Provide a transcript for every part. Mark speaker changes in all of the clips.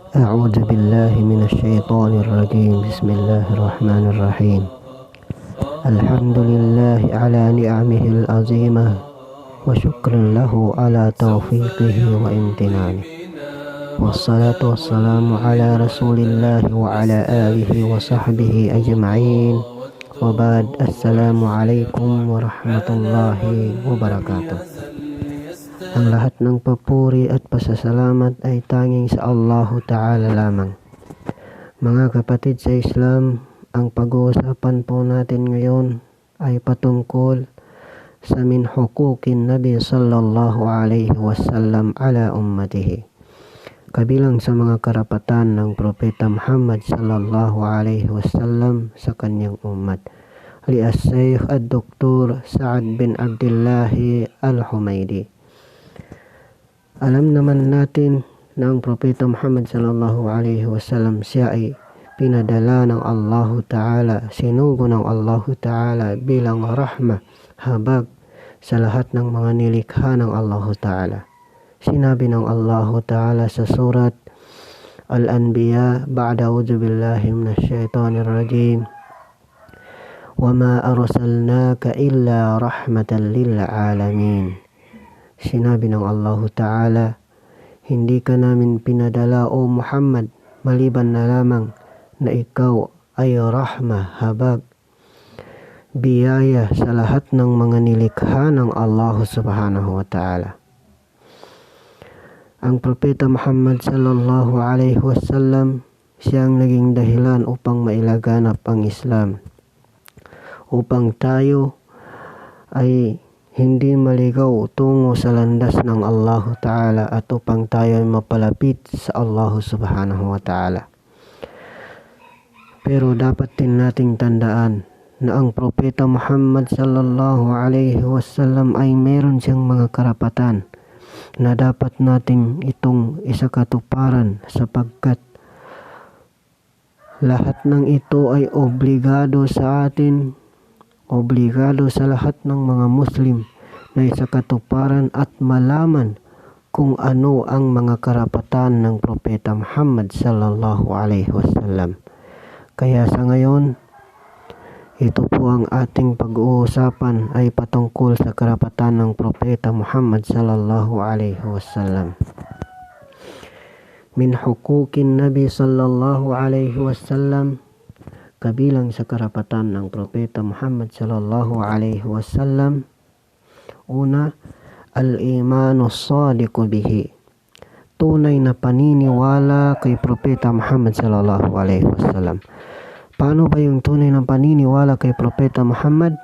Speaker 1: أعوذ بالله من الشيطان الرجيم. بسم الله الرحمن الرحيم. الحمد لله على نعمه العظيمة وشكر له على توفيقه وامتنانه، والصلاة والسلام على رسول الله وعلى آله وصحبه أجمعين، وبعد. السلام عليكم ورحمة الله وبركاته. Ang lahat ng papuri at pasasalamat ay tanging sa Allahu Ta'ala lamang. Mga kapatid sa Islam, ang pag-uusapan po natin ngayon ay patungkol sa min hukukin Nabi sallallahu alaihi wasallam ala ummatihi. Kabilang sa mga karapatan ng Propeta Muhammad sallallahu alaihi wasallam sa kanyang umat. Al-Shaykh Ad-Doktor Sa'ad bin Abdullah Al-Humaydi. Alam naman natin na ang Propeta Muhammad sallallahu alaihi wasallam, siya ay pinadala ng Allahu Ta'ala, sinugo ng Allahu Ta'ala bilang rahmah, habag sa lahat ng mga nilikha ng Allahu Ta'ala. Sinabi ng Allahu Ta'ala sa surat Al-Anbiya, ba'da a'udzu billahi minash shaitanir rajim, وَمَا أَرْسَلْنَاكَ إِلَّا رَحْمَةً لِلْعَالَمِينَ. Sinabi ng Allahu Ta'ala, hindi ka namin pinadala o Muhammad maliban na lamang na ikaw ay rahmah, habag, biyaya sa lahat ng mga nilikha ng Allah subhanahu wa ta'ala. Ang Propeta Muhammad sallallahu alaihi wasallam, siyang naging dahilan upang mailaganap ang Islam, upang tayo ay hindi maligaw tungo sa landas ng Allah Ta'ala, at upang tayo ay mapalapit sa Allah Subhanahu wa Ta'ala. Pero dapat din nating tandaan na ang Propeta Muhammad sallallahu alaihi wasallam ay meron siyang mga karapatan na dapat nating itong isakatuparan, sapagkat lahat ng ito ay obligado sa atin, obligado sa lahat ng mga Muslim na isakatuparan at malaman kung ano ang mga karapatan ng Propeta Muhammad sallallahu alaihi wasallam. Kaya sa ngayon, ito po ang ating pag-uusapan ay patungkol sa karapatan ng Propeta Muhammad sallallahu alaihi wasallam. Min hukukin Nabi sallallahu alaihi wasallam, kabilang sa karapatan ng Propeta Muhammad sallallahu alaihi wasallam, una, al-imanu sadiqu bihi, tunay na paniniwala kay Propeta Muhammad sallallahu alaihi wasallam. Paano ba yung tunay na paniniwala kay Propeta Muhammad?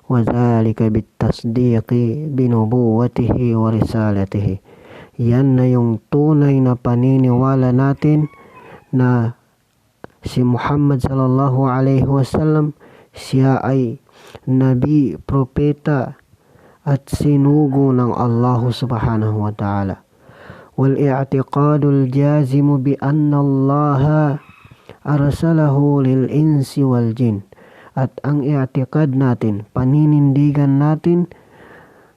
Speaker 1: Wa dhalika bitasdiqi binubuwatihi wa risalatihi. Yan na yung tunay na paniniwala natin na si Muhammad sallallahu alaihi wasallam, siya ay nabi, propeta at sinugo ng Allah subhanahu wa ta'ala. Wal i'tiqadul jazimu bi anna Allah arsalahu lil insi wal jin. At ang i'tiqad natin, paninindigan natin,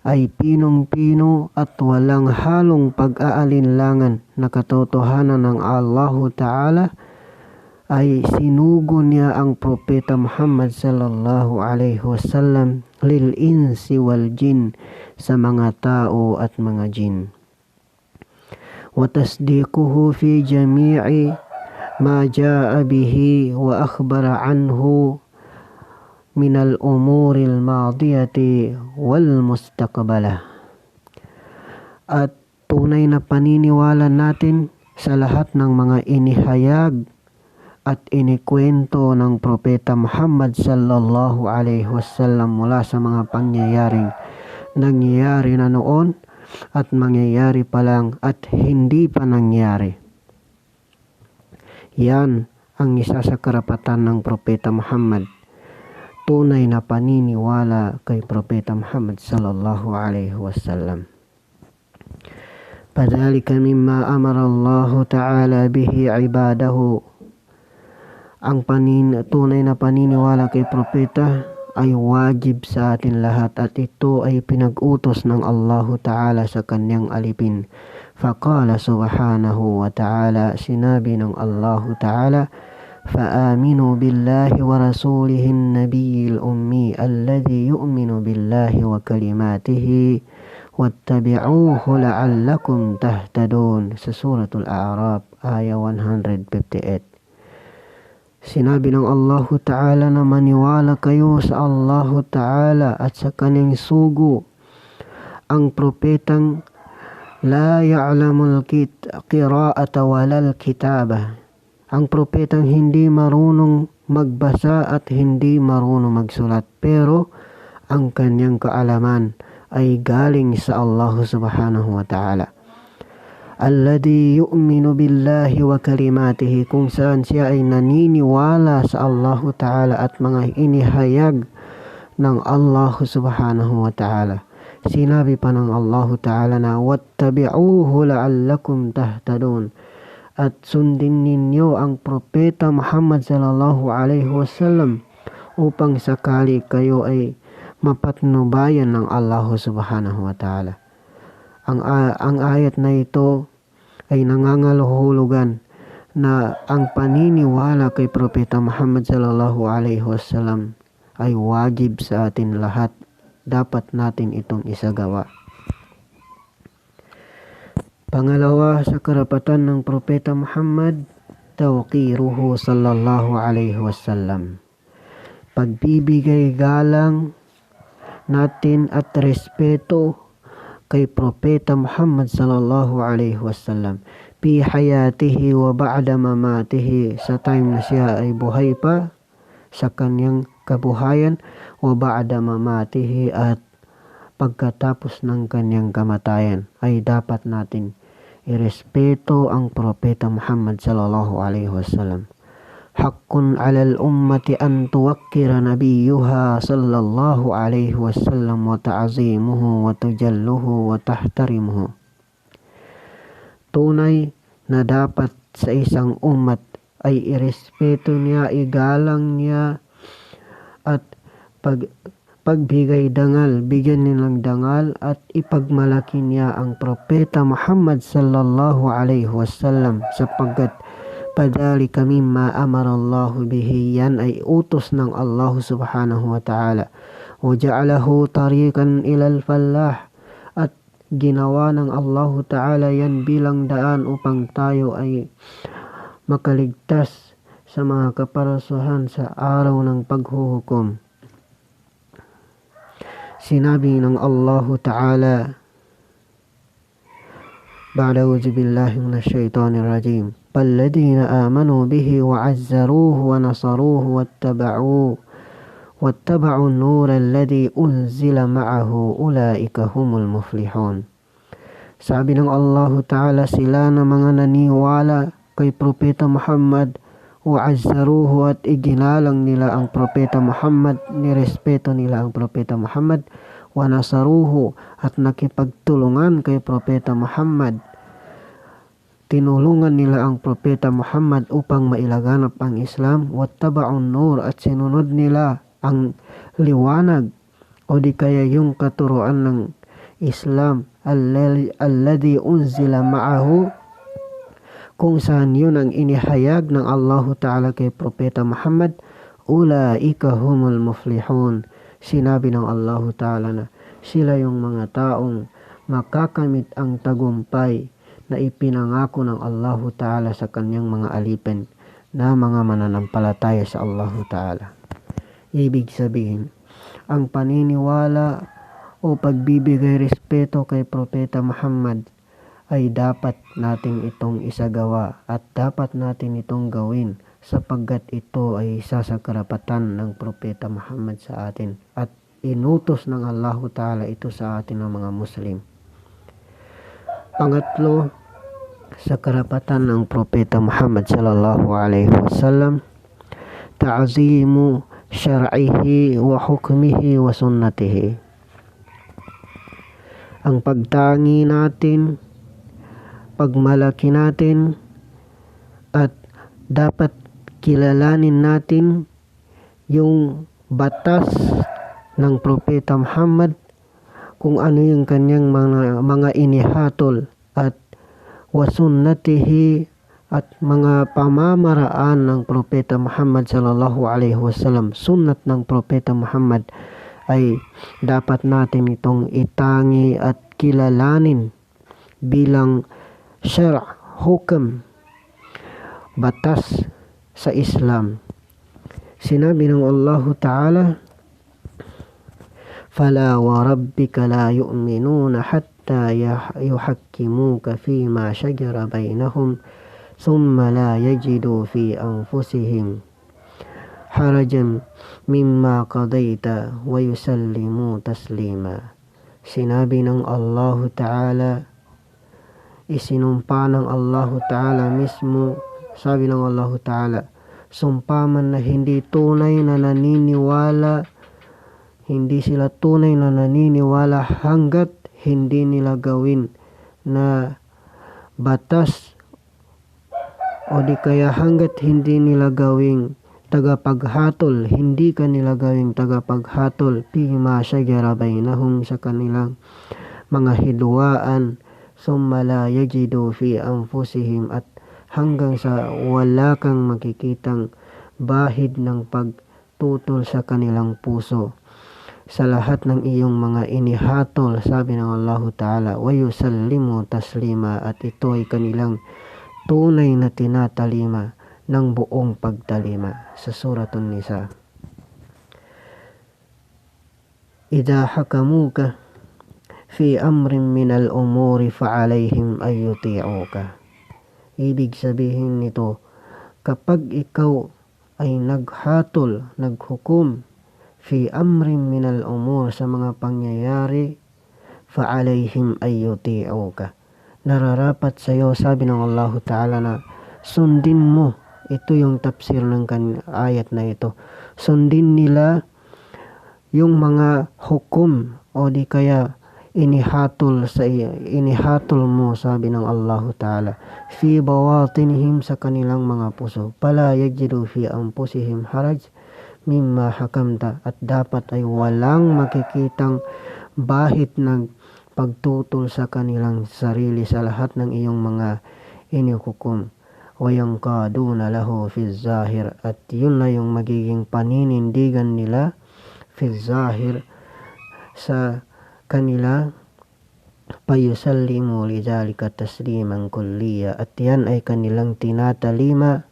Speaker 1: ay pinong-pino at walang halong pag-aalinlangan na katotohanan ng Allah Ta'ala ay sinugo niya ang Propeta Muhammad sallallahu alaihi wasallam lil insi wal jin, sa mga tao at mga jin. Wa tasdiquhu fi jami'i ma jaa bihi wa akhbara anhu min al-umuri al-madiyati wal mustaqbalah. At tunay na paniniwala natin sa lahat ng mga inihayag at inikwento ng Propeta Muhammad sallallahu alaihi wasallam mula sa mga pangyayaring nangyayari na noon at mangyayari pa lang at hindi pa nangyari. Yan ang isa sa karapatan ng Propeta Muhammad, tunay na paniniwala kay Propeta Muhammad sallallahu alaihi wasallam. Padhalika mimma amara Allah Ta'ala bihi ibadahu. Ang tunay na paniniwala kay Propeta ay wajib sa atin lahat, at ito ay pinag-utos ng Allahu Ta'ala sa kanyang alipin. Faqala subhanahu wa ta'ala, sinabi ng Allah Ta'ala, فآمنوا بالله ورسوله النبي الأمي الذي يؤمن بالله وكلماته واتبعوه لعلكم تهتدون. Sa Suratul A'raf, Aya 158. Sinabi ng Allah Ta'ala na maniwala kayo sa Allah Ta'ala at sa kanyang sugo, ang propetang la ya'lamul qira'ata walal kitaba, ang propetang hindi marunong magbasa at hindi marunong magsulat, pero ang kanyang kaalaman ay galing sa Allah subhanahu wa ta'ala. Alladhi yu'minu billahi wa kalimatihi, kung saan siya ay naniniwala sa Allah Ta'ala at mga inihayag ng Allah subhanahu wa ta'ala. Sinabi pa ng Allah Ta'ala na wattabi'uhu la'allakum tahtadun, at sundin ninyo ang propeta Muhammad sallallahu alaihi wasallam upang sakali kayo ay mapatnubayan ng Allah subhanahu wa ta'ala. Ang ayat na ito ay nangangaluhulugan na ang paniniwala kay Propeta Muhammad sallallahu alaihi wasallam ay wajib sa atin lahat. Dapat natin itong isagawa. Pangalawa, sa karapatan ng Propeta Muhammad, tawqiruhu sallallahu alaihi wasallam. Pagbibigay galang natin at respeto kay Propeta Muhammad sallallahu alaihi wasallam fi hayatihi wa ba'da mamatihi, sa time na siya ay buhay pa, sa kanyang kabuhayan, wa ba'da mamatihi, at pagkatapos ng kanyang kamatayan ay dapat natin irespeto ang Propeta Muhammad sallallahu alaihi wasallam. Haqqun 'alal ummati an tuwaqqira nabiyyuha sallallahu alaihi wasallam wa ta'zimuhu wa tujalluhu wa tahtarimuhu. Tunay na dapat sa isang umat ay irespeto niya, igalang niya, at pagbigay dangal, bigyan nilang dangal at ipagmalaki niya ang Propeta Muhammad sallallahu alaihi wasallam, sapagkat padalika mimma amarallahu bihi, yan ay utos ng Allah subhanahu wa ta'ala. Wa ja'alahu tariqan ilal fallah, at ginawa ng Allah ta'ala yan bilang daan upang tayo ay makaligtas sa mga kaparasuhan sa araw ng paghuhukom. Sinabi ng Allah ta'ala, ba'da a'udzu billahi minash shaitanir rajim, فالذين آمنوا به وعزروه ونصروه واتبعوا النور الذي أنزل معه أولئك هم المفلحون. Sabi ng Allah Ta'ala, sila na mga naniwala kay Propeta Muhammad, wa'azzaruhu, at iginalang nila ang Propeta Muhammad, nirespeto nila ang Propeta Muhammad, wa nasaruhu, at nakipagtulungan kay Propeta Muhammad, tinulungan nila ang Propeta Muhammad upang mailaganap ang Islam, wattaba'un nur, at sinunod nila ang liwanag o di kaya yung katuruan ng Islam, alladhi unzila ma'ahu, kung saan yun ang inihayag ng Allah Ta'ala kay Propeta Muhammad, ulaika humul muflihun. Sinabi ng Allah Ta'ala na sila yung mga taong makakamit ang tagumpay na ipinangako ng Allah Ta'ala sa kanyang mga alipin na mga mananampalataya sa Allah Ta'ala. Ibig sabihin, ang paniniwala o pagbibigay respeto kay Propeta Muhammad ay dapat natin itong isagawa at dapat natin itong gawin, sapagkat ito ay isa sa karapatan ng Propeta Muhammad sa atin at inutos ng Allah Ta'ala ito sa atin ng mga Muslim. Pangatlo, sa karapatan ng Propeta Muhammad sallallahu alaihi wasallam, ta'zimu syar'ihi wa hukmihi wa sunnatihi. Ang pagtangi natin, pagmalaki natin, at dapat kilalanin natin yung batas ng Propeta Muhammad, kung ano yung kanyang mga inihatol, at wa sunnatihi at mga pamamaraan ng Propeta Muhammad sallallahu alaihi wasallam, sunnat ng Propeta Muhammad, ay dapat natin itong itangi at kilalanin bilang syara', hukam, batas sa Islam. Sinabi ng Allah Ta'ala, فَلَا وَرَبِّكَ لَا يُؤْمِنُونَ حَتَّى يُحَكِّمُوكَ فِي مَا شَجَرَ بَيْنَهُمْ ثُمَّ لَا يَجِدُوا فِي أَنفُسِهِمْ حَرَجًا مِمَّا قَضَيْتَ وَيُسَلِّمُوا تَسْلِيمًا. Sinabi ng Allah Ta'ala, isinumpa ng Allah Ta'ala mismo, sabi ng Allah Ta'ala, sumpa man na hindi sila tunay na naniniwala hanggat hindi nila gawin na batas, o di kaya hanggat hindi nila gawing tagapaghatol, hindi ka nila gawing tagapaghatol fima shajara bainahum, sa kanilang mga hidwaan, summa la yajidu fi anfusihim, at hanggang sa wala kang makikitang bahid ng pagtutol sa kanilang puso sa lahat ng iyong mga inihatol, sabi ng Allah Ta'ala, wa yusallimu taslima, at ito ay kanilang tunay na tinatalima ng buong pagtalima. Sa Suratun Nisa, idha hakamuka fi amrin min al-umuri fa'alayhim ay yuti'uka. Ibig sabihin nito, kapag ikaw ay naghatol, naghukom, fi amrin min al-umur, sa mga pangyayari, fa'alayhim ay yuti'uka, nararapat sa iyo, sabi ng Allah Ta'ala, na sundin mo. Ito yung tafsir ng ayat na ito. Sundin nila yung mga hukom, o di kaya inihatol mo, sabi ng Allah Ta'ala, fi bawatinihim, sa kanilang mga puso, pala yajidu fi anfusihim haraj mimma hakamta, at dapat ay walang makikitang bahid ng pagtutol sa kanilang sarili sa lahat ng iyong mga inihukom. Wayang kaduna lahu fi zahir, at yun na yung magiging paninindigan nila fi zahir, sa kanila, payusallimu lidhalika tasliman kulliya, at yan ay kanilang tinatalima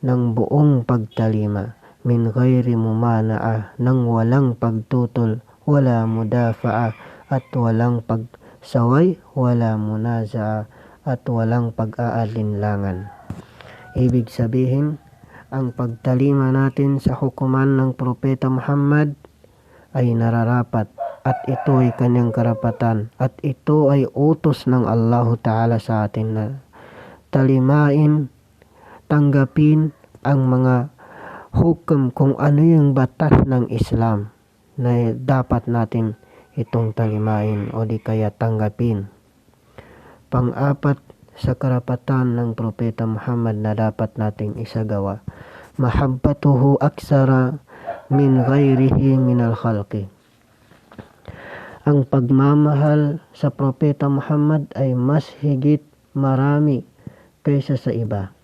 Speaker 1: ng buong pagtalima, min ghairi mumana'a, nang walang pagtutol, wala mudafa'a, at walang pagsaway, wala munaza'a, at walang pag-aalinlangan. Ibig sabihin, ang pagtalima natin sa hukuman ng Propeta Muhammad ay nararapat, at ito ay kanyang karapatan, at ito ay utos ng Allah Ta'ala sa atin na talimain, tanggapin ang mga hukum, kung ano yung batas ng Islam na dapat natin itong talimain, o di kaya tanggapin. Pang-apat sa karapatan ng Propeta Muhammad na dapat nating isagawa, mahabbatuhu aksara min ghairihi minal khalqi. Ang pagmamahal sa Propeta Muhammad ay mas higit marami kaysa sa iba,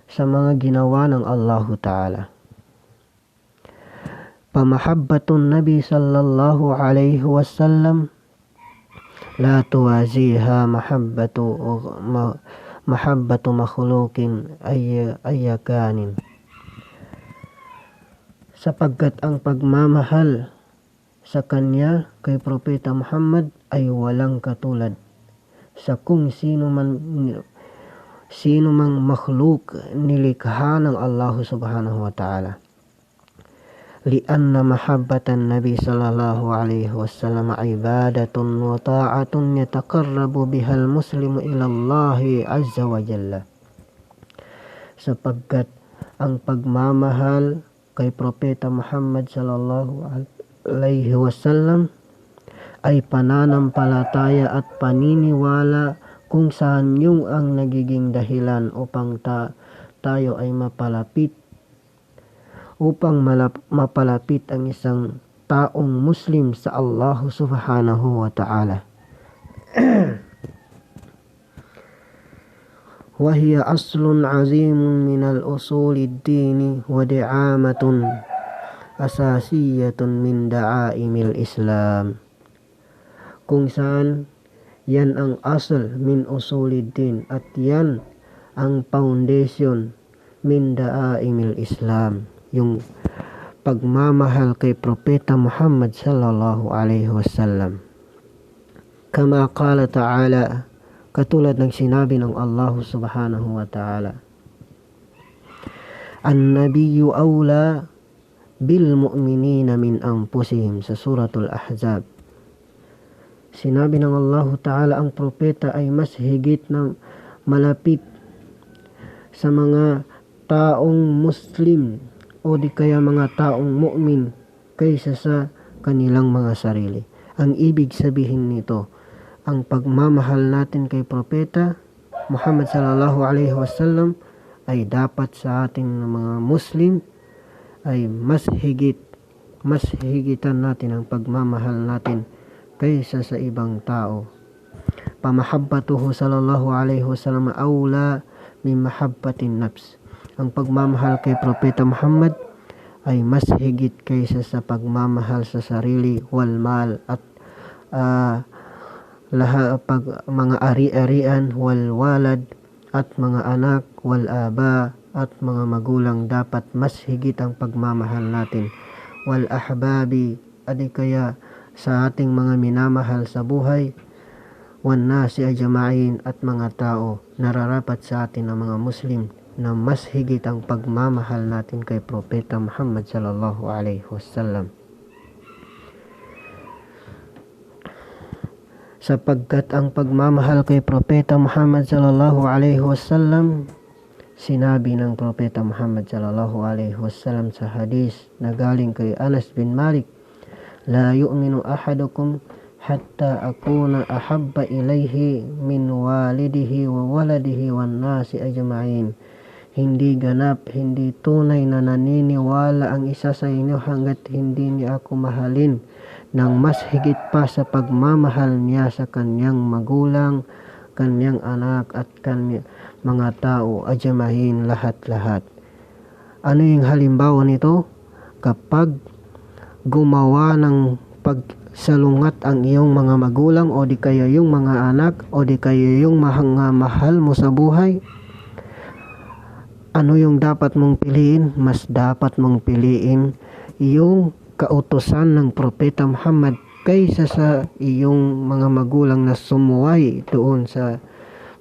Speaker 1: sa mga ginawa ng Allah Ta'ala. Pamahabbatun Nabi sallallahu alaihi wasallam la tuwaziha mahabbatu makhluqin ayyakanin, sapagkat ang pagmamahal sa kanya, kay Propeta Muhammad, ay walang katulad sa kung sino mang makhluk nilikha ng Allah subhanahu wa ta'ala. Lianna mahabbatan Nabi sallallahu alaihi wasallam ibadatun wa ta'atun yataqarrabu bihal muslimu ilallahi azza wa jalla. Sapagkat ang pagmamahal kay Propeta Muhammad sallallahu alaihi wasallam ay pananampalataya at paniniwala, kung saan yung ang nagiging dahilan upang tayo ay mapalapit ang isang taong Muslim sa Allah subhanahu wa ta'ala. وهي أصل عظيم من الأصول الدين ودعامة أساسية من دعائم الإسلام. Kung saan yan ang asal min usuliddin at yan ang foundation min da'aimil Islam, yung pagmamahal kay Propeta Muhammad sallallahu alaihi wasallam. Kama qala ta'ala, katulad ng sinabi ng Allah subhanahu wa ta'ala, an-nabiyyu awla bil mu'minina min anfusihim, sa suratul Ahzab. Sinabi ng Allah ta'ala, ang propeta ay mas higit na malapit sa mga taong Muslim o di kaya mga taong mu'min kaysa sa kanilang mga sarili. Ang ibig sabihin nito, ang pagmamahal natin kay Propeta Muhammad sallallahu alaihi wasallam ay dapat sa ating mga Muslim ay mas higitan natin ang pagmamahal natin kaysa sa ibang tao. Pamahabbatuhu sallallahu alaihi wasallam awla min mahabbatin nafs. Ang pagmamahal kay Propeta Muhammad ay mas higit kaysa sa pagmamahal sa sarili, wal mal, at mga ari-arian, wal walad, at mga anak, wal aba, at mga magulang. Dapat mas higit ang pagmamahal natin, wal ahbabi, adi kaya sa ating mga minamahal sa buhay, wan nasi ajma'in, at mga tao. Nararapat sa atin ng mga Muslim na mas higit ang pagmamahal natin kay Propeta Muhammad sallallahu alaihi wasallam. Sapagkat ang pagmamahal kay Propeta Muhammad sallallahu alaihi wasallam, sinabi ng Propeta Muhammad sallallahu alaihi wasallam sa hadis na galing kay Anas bin Malik, la yu'minu ahadukum hatta akuna ahabba ilayhi min walidihi wa waladihi wan nasi ajma'in. Hindi ganap, hindi tunay na naniniwala ang isa sa inyo hanggat hindi niya ako mahalin ng mas higit pa sa pagmamahal niya sa kanyang magulang, kanyang anak, at kanyang mga tao, ajma'in, lahat-lahat. Ano yung halimbawa nito? Kapag gumawa ng pagsalungat ang iyong mga magulang o di kaya yung mga anak o di kaya yung mahal mo sa buhay, ano yung dapat mong piliin? Mas dapat mong piliin yung kautusan ng Propeta Muhammad kaysa sa iyong mga magulang na sumuway doon sa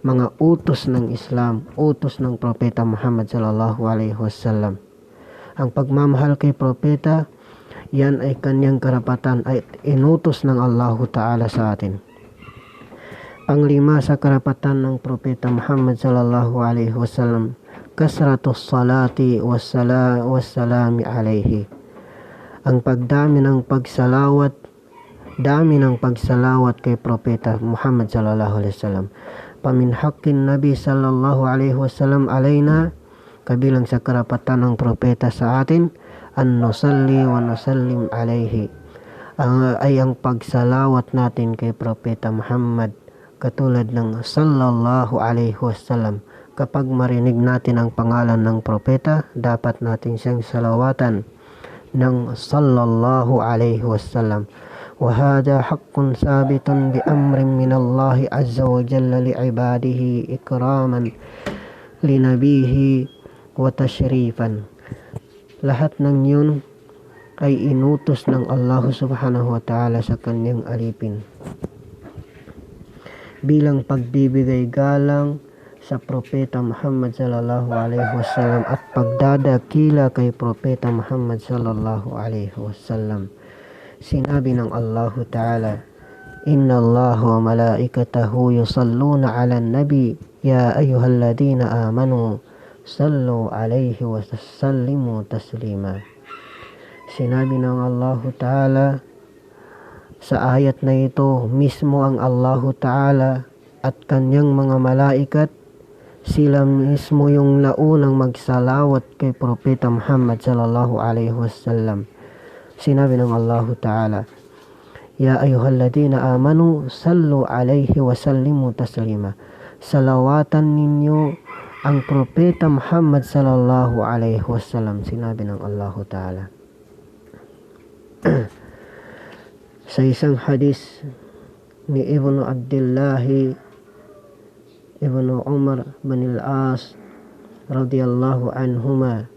Speaker 1: mga utos ng Islam, utos ng Propeta Muhammad sallallahu alaihi wasallam. Ang pagmamahal kay Propeta, yan ay kanyang karapatan, ay inutos ng Allah Ta'ala sa atin. Panglima sa karapatan ng Propeta Muhammad sallallahu alaihi wasallam, kasratus salati wassalami alaihi. Ang pagdami ng pagsalawat, kay Propeta Muhammad sallallahu alaihi wasallam. Pamin haqqin Nabi sallallahu alaihi wasallam alaina, kabilang sa karapatan ng Propeta sa atin, an nusalli wa nusallim alaihi, ay ang pagsalawat natin kay Propeta Muhammad, katulad ng sallallahu alaihi wasallam. Kapag marinig natin ang pangalan ng Propeta, dapat natin siyang salawatan ng sallallahu alaihi wasallam. Wa hadha haqqun sabitun bi amrin min Allah azza wa jalla li ibadihi ikraman li nabihi wa tashrifan. Lahat ng yun ay inutos ng Allah subhanahu wa ta'ala sa kanyang alipin bilang pagbibigay galang sa Propeta Muhammad sallallahu alaihi wasallam at pagdadakila kay Propeta Muhammad sallallahu alaihi wasallam. Sinabi ng Allah Ta'ala, inna Allah wa malaikatahu yusalluna ala nabi ya ayyuhalladhina amanu sallu alaihi wa sallimu taslima. Sinabi ng Allah Ta'ala sa ayat na ito, mismo ang Allah Ta'ala at kanyang mga malaikat, sila mismo yung naunang magsalawat kay Propeta Muhammad sallallahu alaihi wasallam. Sinabi ng Allah Ta'ala, ya ayyuhalladhina amanu sallu alaihi wa sallimu taslima. Salawatan ninyo ang Propeta Muhammad sallallahu alaihi wasallam. Sinabi ng Allah Ta'ala sa isang hadis ni Ibnu Abdullah Ibnu Umar bin al-As radhiyallahu anhuma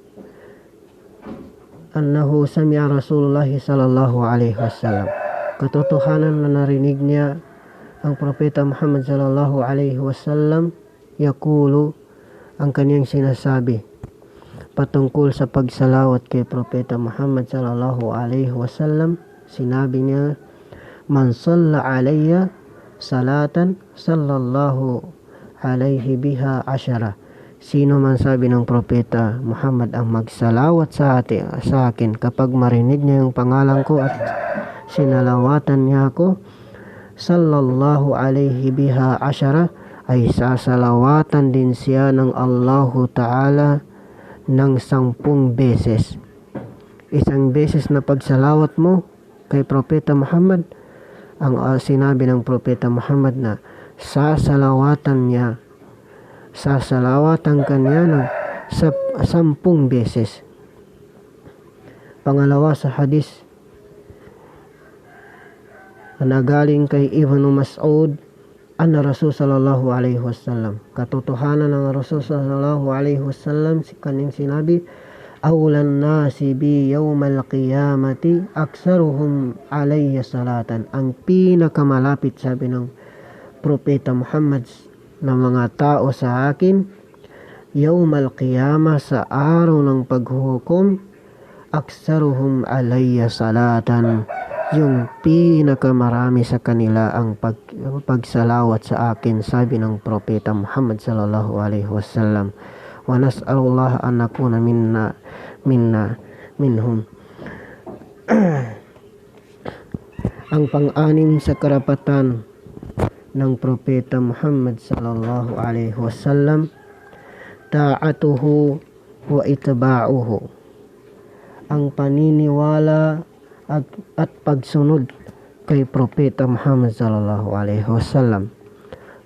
Speaker 1: annahu sami'a Rasulullah sallallahu alaihi wasallam, katotohanan na narinig niya ang Propeta Muhammad sallallahu alaihi wasallam yaqulu, ang kaniyang sinasabi patungkol sa pagsalawat kay Propeta Muhammad sallallahu alaihi wasallam. Sinabi niya, man salla alayya salatan sallallahu alaihi biha asyara. Sino man, sabi ng Propeta Muhammad, ang magsalawat sa akin kapag marinig niya yung pangalan ko at sinalawatan niya ako, sallallahu alaihi biha asyara, ay sasalawatan din siya ng Allahu Ta'ala ng 10 beses. Isang beses na pagsalawat mo kay Propeta Muhammad, ang sinabi ng Propeta Muhammad na sasalawatan kanya ng 10 beses. Pangalawa sa hadis na galing kay Ibnu Mas'ud anna Rasul sallallahu alaihi wasallam, katotohanan ng Rasul sallallahu alaihi wasallam, kaning sinabi, awlan nasi bi yawmal qiyamati aksaruhum alayya salatan, ang pinakamalapit, sabi ng Propeta Muhammad, ng mga tao sa akin yawmal qiyamah, sa araw ng paghuhukom, aksaruhum alayya salatan, yung pinakamarami sa kanila ang pagsalawat sa akin, sabi ng Propeta Muhammad sallallahu alaihi wasallam. Wa nas'alullah an nakuna minhum. Ang pang-anim sa karapatan ng Propeta Muhammad sallallahu alaihi wasallam, ta'atuhu wa itba'uhu, ang paniniwala at pagsunod kay Propeta Muhammad sallallahu alaihi wasallam.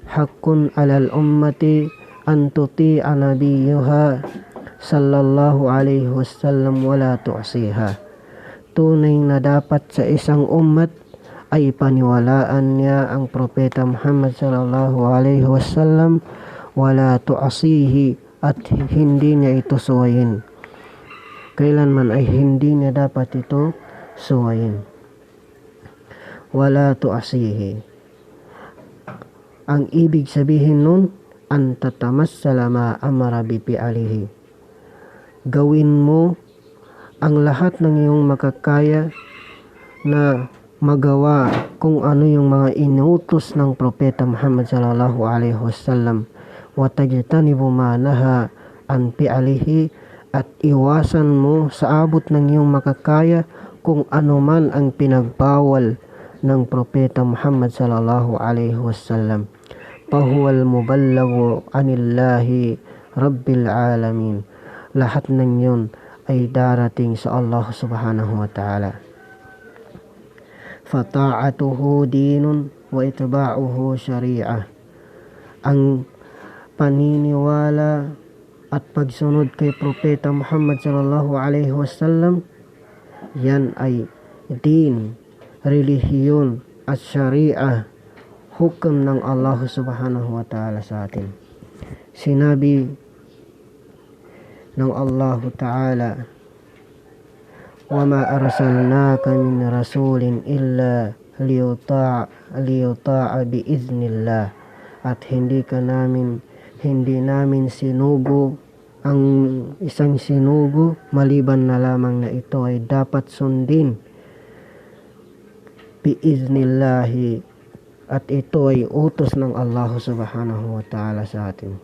Speaker 1: Haqqun 'alal ummati an tuti'a nabiyyuha sallallahu alaihi wasallam wa la tu'siha. Tunay na dapat sa isang ummat ay paniwalaan niya ang Propeta Muhammad sallallahu alaihi wasallam, wa la tu'sihi, at hindi niya ito suwayin. Kailanman ay hindi niya dapat ito suwayin. Wala tu'asihi, ang ibig sabihin nun, an tatamassala ma amara bi fi'alihi, gawin mo ang lahat ng iyong makakaya na magawa kung ano yung mga inutos ng Propeta Muhammad sallallahu alaihi wasallam, wa tajtanibu ma naha an fi'alihi, at iwasan mo sa abot ng iyong makakaya kung ano man ang pinagbawal ng Propeta Muhammad sallallahu alaihi wasallam. Pahuwal muballagu anillahi rabbil alamin, lahat ng yun ay darating sa Allah subhanahu wa ta'ala. Fata'atuhu dinun wa itba'uhu syari'ah, ang paniniwala at pagsunod kay Propeta Muhammad sallallahu alaihi wasallam, yan ay din, relihiyon at syariah, hukom ng Allah subhanahu wa ta'ala sa atin. Sinabi ng Allah ta'ala, wa ma arsalnaka min rasulin illa liyuta'a bi iznillah, at hindi namin sinugo ang isang sinugo maliban na lamang na ito ay dapat sundin biiznillahi, at ito ay utos ng Allah subhanahu wa ta'ala sa atin.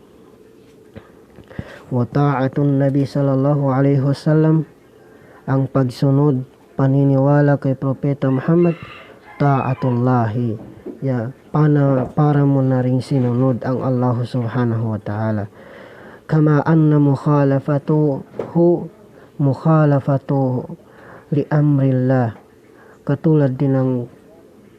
Speaker 1: Wa ta'atun nabi sallallahu alaihi wasallam, ang pagsunod, paniniwala kay Propeta Muhammad, ta'atullahi, para mo na rin sinunod ang Allah subhanahu wa ta'ala. Kama anna mukhalafatuhu li amrillah, katulad din ng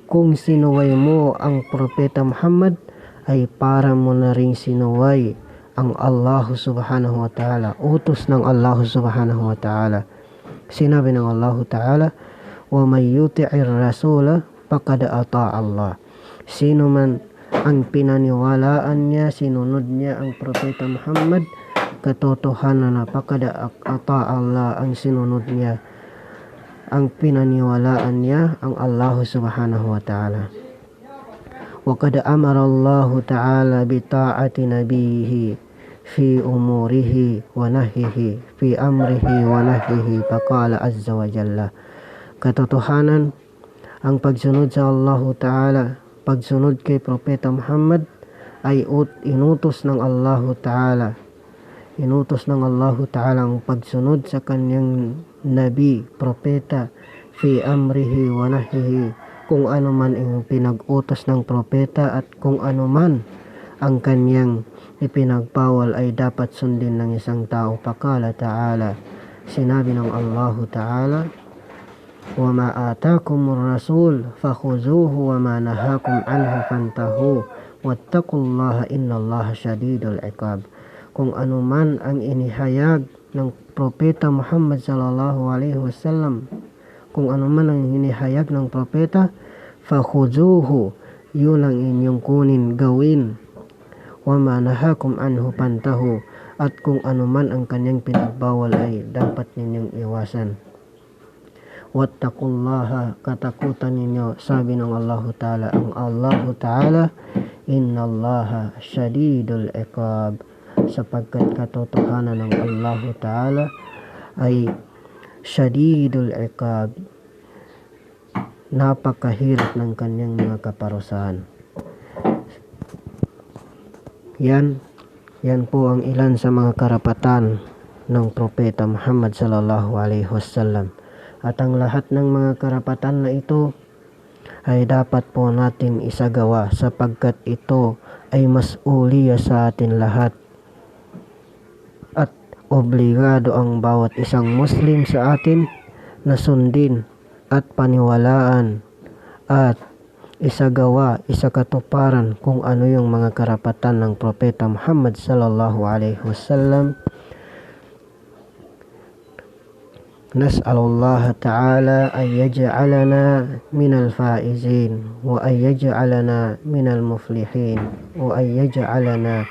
Speaker 1: kung sinuway mo ang Propeta Muhammad ay para mo na rin sinuway ang Allah subhanahu wa ta'ala, utos ng Allah subhanahu wa ta'ala. Sinabi ng Allah ta'ala, wa may yuti'ir rasula faqad ata'a Allah. Sino man ang pinaniwalaan niya, sinunod niya ang Propeta Muhammad, katotohanan na faqad ata'a Allah, ang sinunod niya, ang pinaniwalaan niya ang Allah subhanahu wa ta'ala. وقد أمر الله تعالى بطاعة نبيه في أموره ونهيه في أمره ونهيه فقال عز وجل. Katotohanan, ang pagsunod sa Allah Ta'ala, pagsunod kay Propeta Muhammad ay inutos ng Allah Ta'ala. Inutos ng Allah Ta'ala ang pagsunod sa kanyang nabi, propeta, fi amrihi wa nahyihi, kung ano man ang pinag-utos ng propeta at kung ano man ang kanyang ipinagbawal ay dapat sundin ng isang tao. Pakala ta'ala, sinabi ng Allah Ta'ala, wa ma atakumur rasul fakhuzuhu wa ma nahakum anhu fantahu wattaqullaha innallaha syadidul iqab. Kung ano man ang inihayag ng propeta Muhammad sallallahu alaihi wasallam, kung ano man ang hinihayag ng propeta, fakhuzuhu, yun ang inyong kunin, gawin. Wa ma nahakum anhu pantahu, at kung ano man ang kanyang pinagbawal ay dapat ninyong iwasan. Wattaqullaha, katakutan ninyo, sabi ng Allah Ta'ala, ang Allah Ta'ala, innallaha syadidul iqab, sapagkat katotohanan ng Allah Ta'ala ay syadidul iqab, napakahirap ng kanyang mga kaparusahan. Yan po ang ilan sa mga karapatan ng Propeta Muhammad sallallahu alaihi wasallam. At ang lahat ng mga karapatan na ito ay dapat po natin isagawa sapagkat ito ay mas'uliyah sa atin lahat. At obligado ang bawat isang Muslim sa atin na sundin at paniwalaan at isagawa, isakatuparan kung ano yung mga karapatan ng Propeta Muhammad sallallahu alaihi wasallam. Nas'alullah ta'ala an yaj'alana minal faizin wa an yaj'alana minal muflihin wa an yaj'alana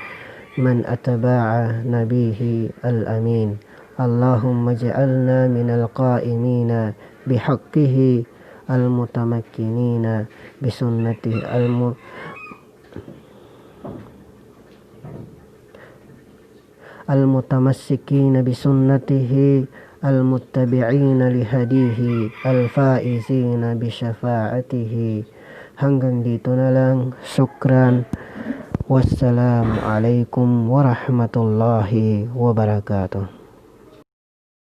Speaker 1: man ataba'a nabihi al-amin. Allahumma ja'alna minal qa'imina bihaqqihi al-mutamakkinina bisunnatihi al-mutamassikina bisunnatihi al-muttabi'ina lihadihi al-faizina bisyafa'atihi. Hanggang dito na lang. Syukran. Wassalamu alaikum warahmatullahi wabarakatuh.